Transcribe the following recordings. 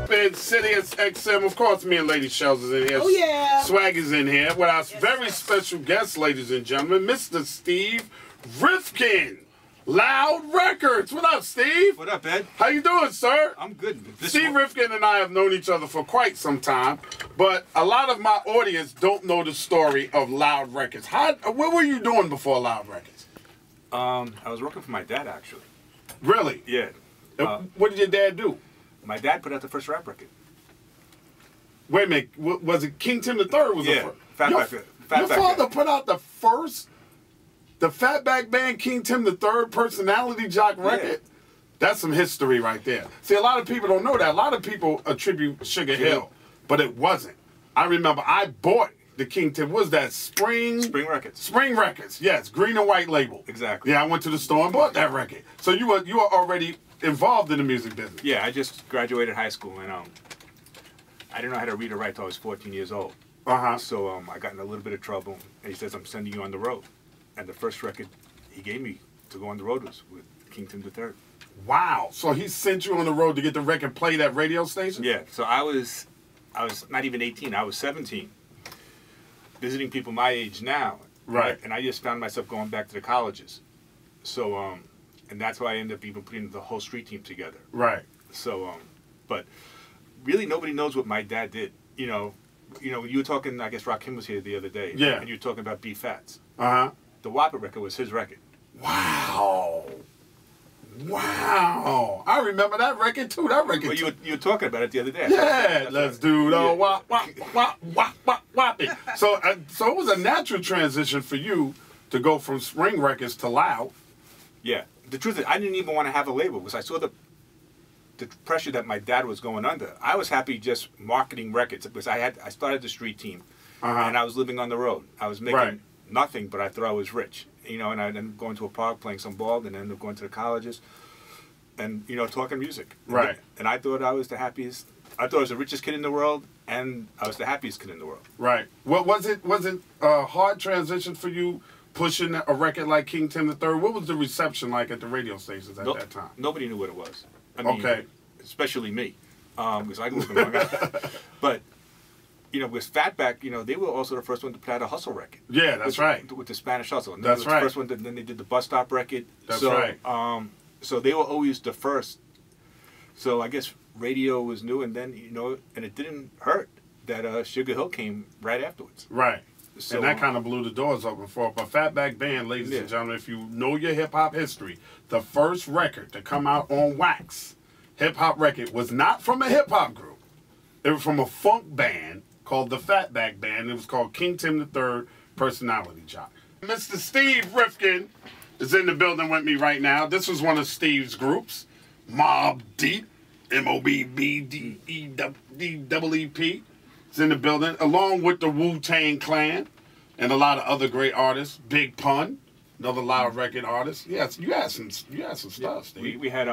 up in Sirius XM? Of course, me and Lady Shells is in here. Oh, yeah. Swag is in here with our very special guest, ladies and gentlemen, Mr. Steve Rifkin. Loud Records. What up, Steve? What up, Ed? How you doing, sir? I'm good. Steve Rifkin and I have known each other for quite some time, but a lot of my audience don't know the story of Loud Records. What were you doing before Loud Records? I was working for my dad, actually. Really? Yeah. What did your dad do? My dad put out the first rap record. Wait a minute. Was it King Tim the Third? Yeah. Your father put out the Fatback Band King Tim the Third Personality Jock record. Yeah. That's some history right there. See, a lot of people don't know that. A lot of people attribute Sugar Hill, but it wasn't. I remember I bought the King Tim. What was that? Spring Records. Spring Records. Yes, green and white label. Exactly. Yeah, I went to the store and bought that record. So you were already involved in the music business. Yeah, I just graduated high school and I didn't know how to read or write till I was 14 years old. So I got in a little bit of trouble, and he says, "I'm sending you on the road." And the first record he gave me to go on the road was with King Tim the Third. Wow! So he sent you on the road to get the record played at radio stations? Yeah. So I was not even 18. I was 17, visiting people my age now. Right. And I just found myself going back to the colleges. So and that's why I ended up even putting the whole street team together. Right. So but really nobody knows what my dad did. You know, you were talking. I guess Rifkin was here the other day. Yeah. And you were talking about B Fats. The Whopper record was his record. Wow. Wow. I remember that record too. That record. Well, you were talking about it the other day. Yeah. Let's do the wop, wop, wop, wop, wop, wop. So it was a natural transition for you to go from Spring Records to Loud. Yeah. The truth is, I didn't even want to have a label because I saw the pressure that my dad was going under. I was happy just marketing records because I started the street team and I was living on the road. I was making nothing, but I thought I was rich, and I ended up going to a park, playing some ball, and ended up going to the colleges, and talking music. Right. And I thought I was the happiest. I thought I was the richest kid in the world, and I was the happiest kid in the world. Right. What was it? Was it a hard transition for you pushing a record like King Tim the Third? What was the reception like at the radio stations at that time? Nobody knew what it was. I mean, especially me, because I grew up in Long Island. But with Fatback, they were also the first one to put out a hustle record. Yeah, that's right. With the Spanish Hustle. And that's right. The first one. Then they did the Bus Stop record. That's right. So they were always the first. So I guess radio was new, and then and it didn't hurt that Sugar Hill came right afterwards. Right. So, and that kind of blew the doors open for it. But Fatback Band, ladies and gentlemen, if you know your hip hop history, the first record to come out on wax, hip hop record, was not from a hip hop group. It was from a funk band called the Fatback Band. It was called King Tim the Third Personality Jock. Mr. Steve Rifkin is in the building with me right now. This was one of Steve's groups, Mobb Deep, M-O-B-B-D-E-E-P. Is in the building, along with the Wu-Tang Clan and a lot of other great artists. Big Pun, another Loud Record artist. Yes, you had some stuff, Steve. We had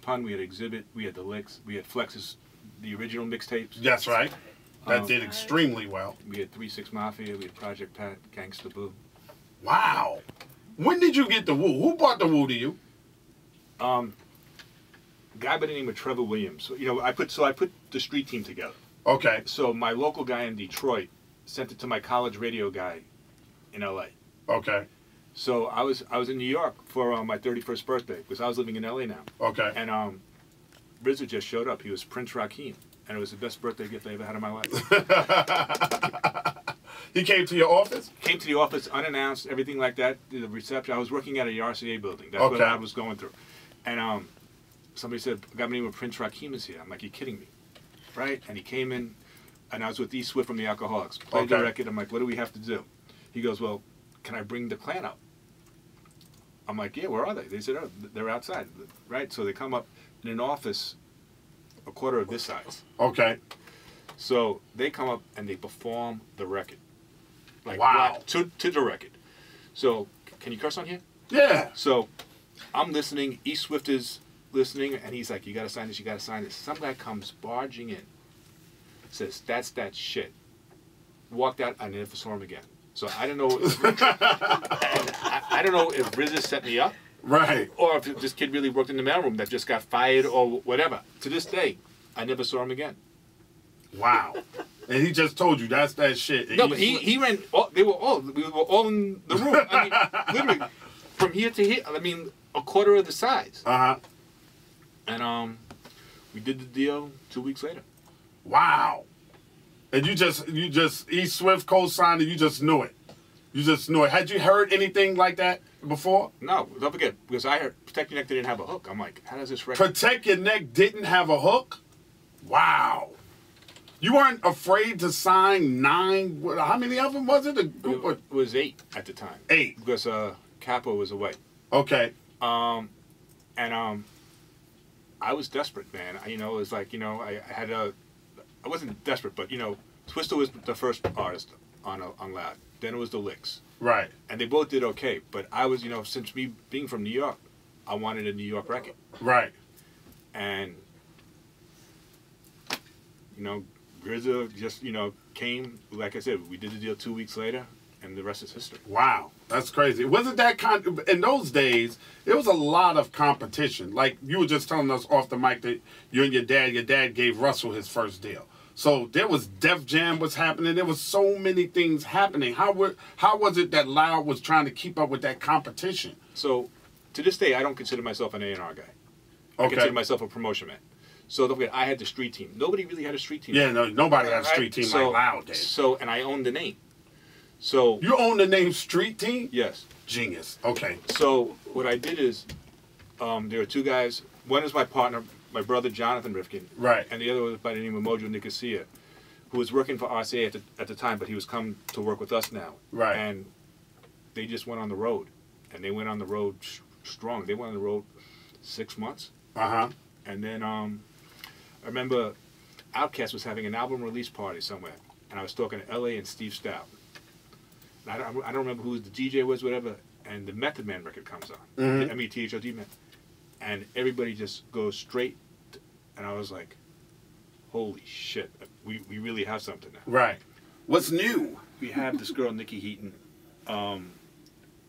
Pun, we had Exhibit, we had the Licks, we had Flex's, the original mixtapes. That's right. That did extremely well. We had 3-6 Mafia, we had Project Pat, Gangsta Boo. Wow. When did you get the Wu? Who brought the Wu to you? A guy by the name of Trevor Williams. I put the street team together. Okay. So my local guy in Detroit sent it to my college radio guy in LA. Okay. So I was in New York for my 31st birthday because I was living in LA now. Okay. And RZA just showed up. He was Prince Rakeem, and it was the best birthday gift I ever had in my life. He came to your office? Came to the office unannounced, everything like that. The reception. I was working at a RCA building. That's what I was going through. And somebody said, a guy named Prince Rakeem is here. I'm like, you're kidding me. Right? And he came in, and I was with E. Swift from the Alcoholics. Played the record. I'm like, what do we have to do? He goes, well, can I bring the clan up? I'm like, yeah, where are they? They said, oh, they're outside. Right? So they come up in an office a quarter of this size. Okay. So they come up and they perform the record. Like, wow. To the record. So, can you curse on here? Yeah. So, I'm listening. E. Swift is listening, and he's like, you gotta sign this, you gotta sign this. Some guy comes barging in, says, that's that shit. Walked out, I never saw him again. So I don't know I don't know if RZA set me up. Right. Or if this kid really worked in the mailroom that just got fired or whatever. To this day, I never saw him again. Wow. And he just told you that's that shit. No, but he ran. We were all in the room. I mean, literally from here to here. I mean, a quarter of the size. And we did the deal 2 weeks later. Wow. And you just E Swift co-signed and you just knew it. You just knew it. Had you heard anything like that before? No, don't forget, because I heard Protect Your Neck didn't have a hook. I'm like, how does this record? Protect Your Neck didn't have a hook? Wow. You weren't afraid to sign 9? How many of them was it? It was 8 at the time. 8. Because Capo was away. Okay. I was desperate, man. You know, it was like, you know, I wasn't desperate, but, you know, Twister was the first artist on Loud. Then it was the Licks. Right. And they both did okay. But I was, you know, since me being from New York, I wanted a New York record. Right. And, you know, RZA just, you know, came. Like I said, we did the deal 2 weeks later, and the rest is history. Wow. That's crazy. Wasn't that in those days, it was a lot of competition. Like you were just telling us off the mic that you and your dad gave Russell his first deal. So there was Def Jam was happening. There was so many things happening. How was it that Loud was trying to keep up with that competition? So to this day, I don't consider myself an A&R guy. I consider myself a promotion man. So don't forget, I had the street team. Nobody really had a street team. Yeah, no, nobody had a street team like Loud did. So, and I owned the name. So you own the name Street Team? Yes. Genius. Okay. So what I did is, there were 2 guys. One is my partner, my brother Jonathan Rifkin. Right. And the other was by the name of Mojo Nicosia, who was working for RCA at the time, but he was come to work with us now. Right. And they just went on the road, and they went on the road strong. They went on the road 6 months. And then I remember Outkast was having an album release party somewhere, and I was talking to L.A. and Steve Stout. And I don't remember who the DJ was, whatever, and the Method Man record comes on. M-E-T-H-O-D Man. And everybody just goes straight, and I was like, holy shit, we really have something now. Right. What's new? We have this girl, Nikki Heaton,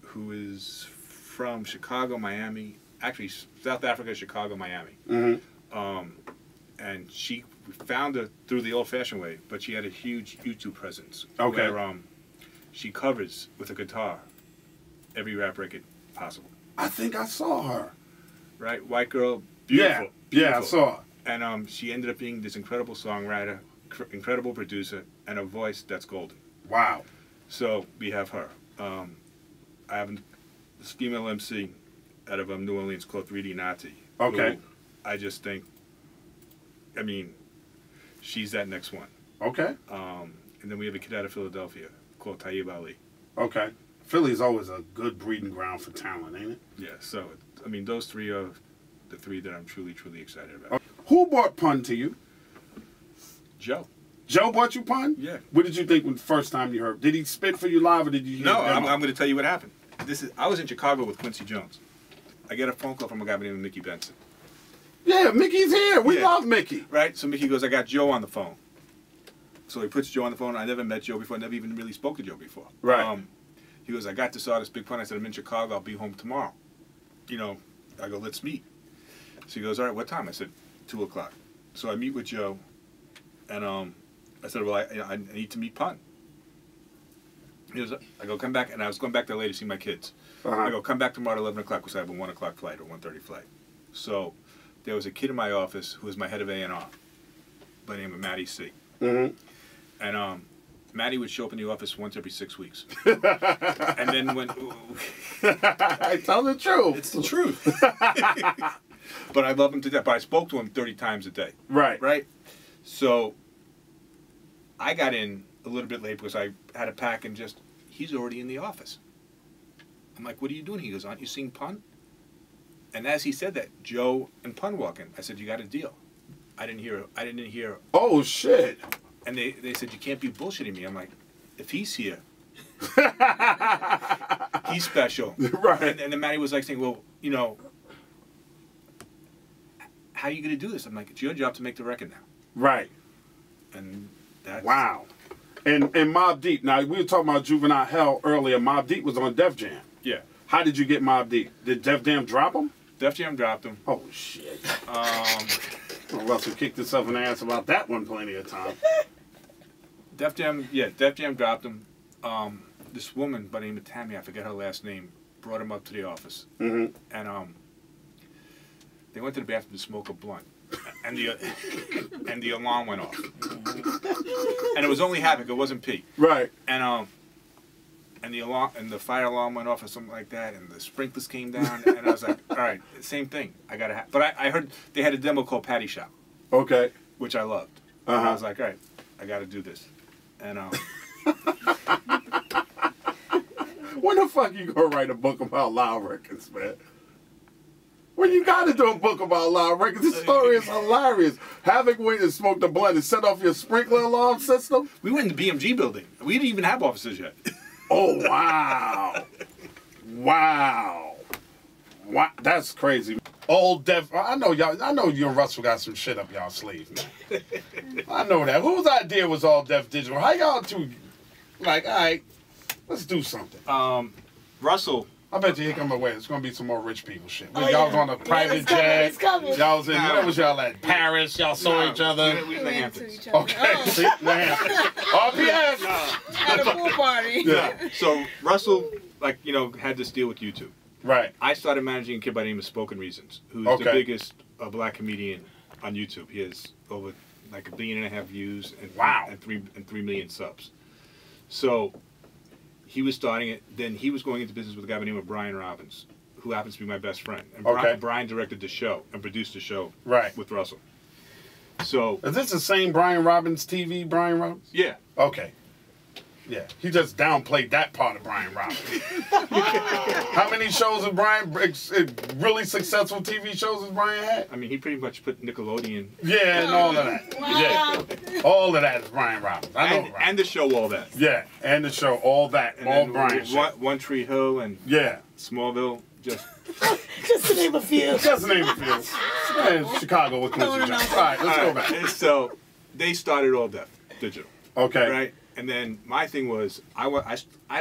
who is from Chicago, Miami, actually South Africa, Chicago, Miami. And we found her through the old-fashioned way, but she had a huge YouTube presence. Okay. Where she covers with a guitar every rap record possible. I think I saw her. Right? White girl, beautiful. Yeah, I saw her. And she ended up being this incredible songwriter, incredible producer, and a voice that's golden. Wow. So we have her. I have this female MC out of New Orleans called 3D Nati. Okay. I just think, I mean, she's that next one. Okay. And then we have a kid out of Philadelphia called Tayyib Ali. Okay. Philly's always a good breeding ground for talent, ain't it? Yeah, so, I mean, those 3 are the 3 that I'm truly, truly excited about. Who brought Pun to you? Joe. Joe brought you Pun? Yeah. What did you think when the first time you heard? Did he spit for you live or did you hear No, I'm going to tell you what happened. I was in Chicago with Quincy Jones. I get a phone call from a guy by the name of Mickey Benson. Yeah, Mickey's here. We love Mickey. Right? So Mickey goes, I got Joe on the phone. So he puts Joe on the phone. I never met Joe before. Never even really spoke to Joe before. Right. He goes, I got this artist, Big Pun. I said, I'm in Chicago. I'll be home tomorrow. You know, I go, let's meet. So he goes, all right, what time? I said, 2 o'clock. So I meet with Joe. And I said, well, I need to meet Pun. He goes, I go, come back. And I was going back to LA to see my kids. I go, come back tomorrow at 11 o'clock because I have a 1 o'clock flight or 1:30 flight. So there was a kid in my office who was my head of A&R by the name of Matty C. And Matty would show up in the office once every 6 weeks. And then when... I tell the truth. It's the truth. But I love him to death. But I spoke to him 30 times a day. Right. Right? So I got in a little bit late because I had to pack and just... He's already in the office. I'm like, what are you doing? He goes, aren't you seeing Pun? And as he said that, Joe and Pun walk in. I said, you got a deal. I didn't hear. Oh, shit. And they said, you can't be bullshitting me. I'm like, if he's here, he's special. Right. And then Matty was like saying, well, you know, how are you going to do this? I'm like, it's your job to make the record now. Right. And that's... Wow. And Mobb Deep. Now, we were talking about Juvenile Hell earlier. Mobb Deep was on Def Jam. Yeah. How did you get Mobb Deep? Did Def Jam drop him? Def Jam dropped him. Oh, shit. Well, Russell kicked himself in the ass about that one plenty of time. Def Jam dropped him. This woman by the name of Tammy, I forget her last name, brought him up to the office. And they went to the bathroom to smoke a blunt. And the alarm went off. And it was only Havoc, it wasn't P. Right. And the alarm and the fire alarm went off or something like that, and the sprinklers came down, and I was like, all right, same thing. I gotta have. But I heard they had a demo called Patty Shop. Okay. Which I loved. And I was like, all right, I gotta do this. And when the fuck you gonna write a book about loud records, man? When you gotta do a book about loud records, this story is hilarious. Havoc went and smoked a blunt and set off your sprinkler alarm system. We went in the BMG building. We didn't even have offices yet. Oh wow, wow, that's crazy. Old Def, I know y'all. I know you and Russell got some shit up y'all sleeve, man. I know that. Whose idea was All Def Digital? How y'all two? Like, all right, let's do something. Russell. I bet you here come away. It's gonna be some more rich people shit. Y'all was on a private jet. It's coming. Y'all was in. Where was y'all at? Paris. Y'all saw each other. We Okay. See, RPS. At a pool party. Yeah. So Russell, like, you know, had this deal with YouTube. Right. I started managing a kid by the name of Spoken Reasons, who's the biggest black comedian on YouTube. He has over like 1.5 billion views and and 3 million subs. So he was starting it. Then he was going into business with a guy by the name of Brian Robbins, who happens to be my best friend. And Brian directed the show and produced the show with Russell. So is this the same Brian Robbins TV, Brian Robbins? Yeah. Okay. Yeah, he just downplayed that part of Brian Robbins. How many shows has Brian, really successful TV shows has Brian had? I mean, he pretty much put Nickelodeon. Yeah, and all of that. Wow. Yeah, all of that is Brian Robbins. I know Brian. And the show, all that. Yeah, and the show, all that, and all Brian. One Tree Hill and Smallville, just to name a few. Just to name a few. And Chicago with Quincy Jones. All right, let's go back. And so they started All Def Digital. Okay. Right. And then my thing was, I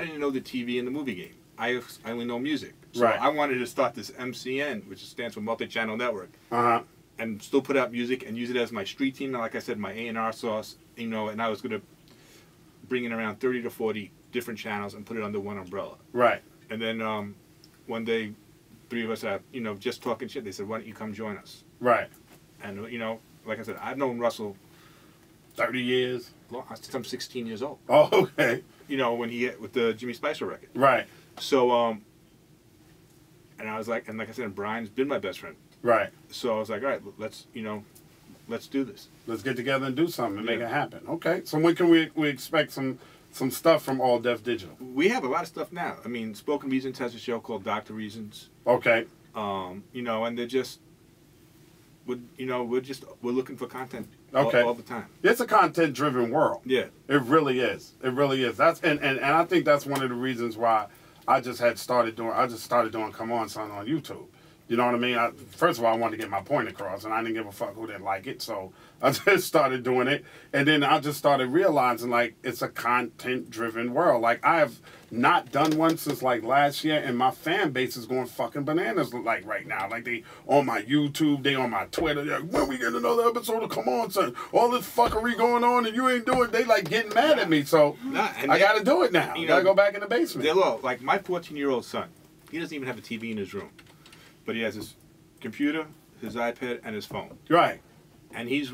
didn't know the TV and the movie game. I only know music. So I wanted to start this MCN, which stands for Multi-Channel Network, and still put out music and use it as my street team. And like I said, my A&R sauce, you know, and I was going to bring in around 30 to 40 different channels and put it under one umbrella. Right. And then one day, 3 of us, you know, just talking shit, they said, why don't you come join us? Right. And, you know, like I said, I've known Russell 30 years. Since I'm 16 years old. Oh, okay. You know, when he with the Jimmy Spicer record. Right. So, and I was like, and like I said, Brian's been my best friend. Right. So I was like, all right, let's do this. Let's get together and do something and make it happen. Okay. So when can we expect some stuff from All Def Digital? We have a lot of stuff now. I mean, Spoken Reasons has a show called Dr. Reasons. Okay. You know, and they're just, we're looking for content. Okay. All the time. It's a content-driven world. Yeah. It really is. It really is. That's and I think that's one of the reasons why I just started doing Come On Son on YouTube. You know what I mean? First of all, I wanted to get my point across, and I didn't give a fuck who didn't like it, so I just started doing it. And then I just started realizing, like, it's a content-driven world. Like, I have not done one since, like, last year, and my fan base is going fucking bananas, like, right now. Like, they on my YouTube, they on my Twitter. They're like, when we get another episode of Come On, Son? All this fuckery going on, and you ain't doing it. They, like, getting mad at me, so I got to do it now. You got to go back in the basement. They're low. Like, my 14-year-old son, he doesn't even have a TV in his room. But he has his computer, his iPad, and his phone. Right. And he's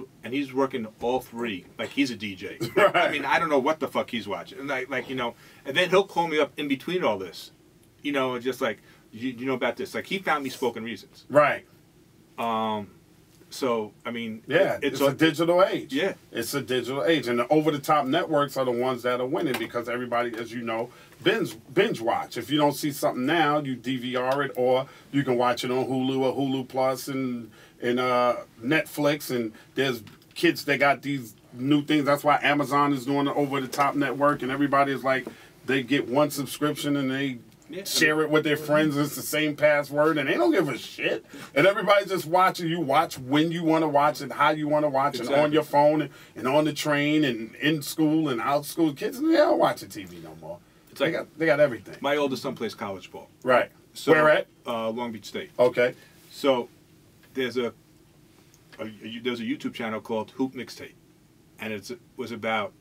working all three like he's a DJ. Right. I mean, I don't know what the fuck he's watching. And like you know, and then he'll call me up in between all this, you know, just like you know about this. Like he found me Spoken Reasons. Right. So I mean, yeah, it's a digital age. Yeah, it's a digital age, and the over-the-top networks are the ones that are winning because everybody, as you know, binge watch. If you don't see something now, you DVR it, or you can watch it on Hulu or Hulu Plus and Netflix. And there's kids that got these new things. That's why Amazon is doing the over-the-top network, and everybody is like, they get one subscription and they share it with their friends. It's the same password, and they don't give a shit. And everybody's just watching. You watch when you want to watch it, how you want to watch it, on your phone and on the train and in school and out of school. Kids, they don't watch the TV no more. It's like they got everything. My oldest son plays college ball. Right. So, where at? Long Beach State. Okay. So there's a there's a YouTube channel called Hoop Mixtape, and it was about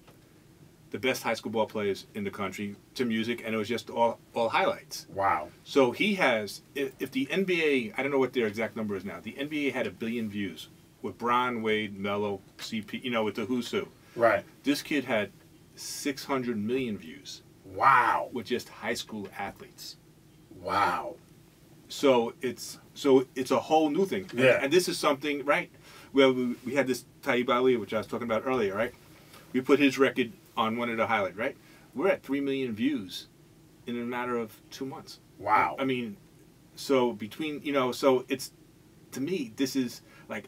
the best high school ball players in the country to music, and it was just all highlights. Wow. So he has, if the NBA, I don't know what their exact number is now, the NBA had 1 billion views with Bron, Wade, Melo, CP, you know, with the who's who. Right. This kid had 600 million views. Wow. With just high school athletes. Wow. So it's a whole new thing. Yeah. And this is something, right? Well, we had this Taib Ali, which I was talking about earlier, right? We put his record on one of the highlights, right? We're at 3 million views in a matter of 2 months. Wow. I mean, so between, you know, so it's, to me, this is like,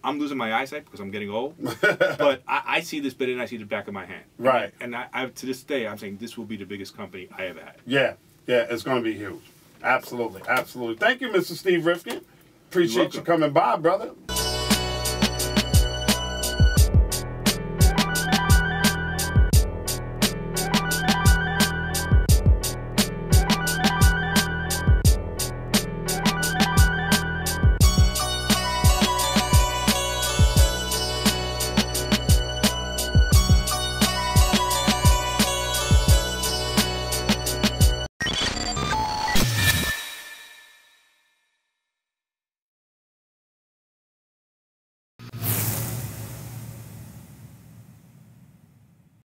I'm losing my eyesight because I'm getting old, but I see this better than I see the back of my hand. Right. And I to this day, I'm saying this will be the biggest company I ever had. Yeah. Yeah, it's going to be huge. Absolutely. Absolutely. Thank you, Mr. Steve Rifkin. Appreciate you coming by, brother.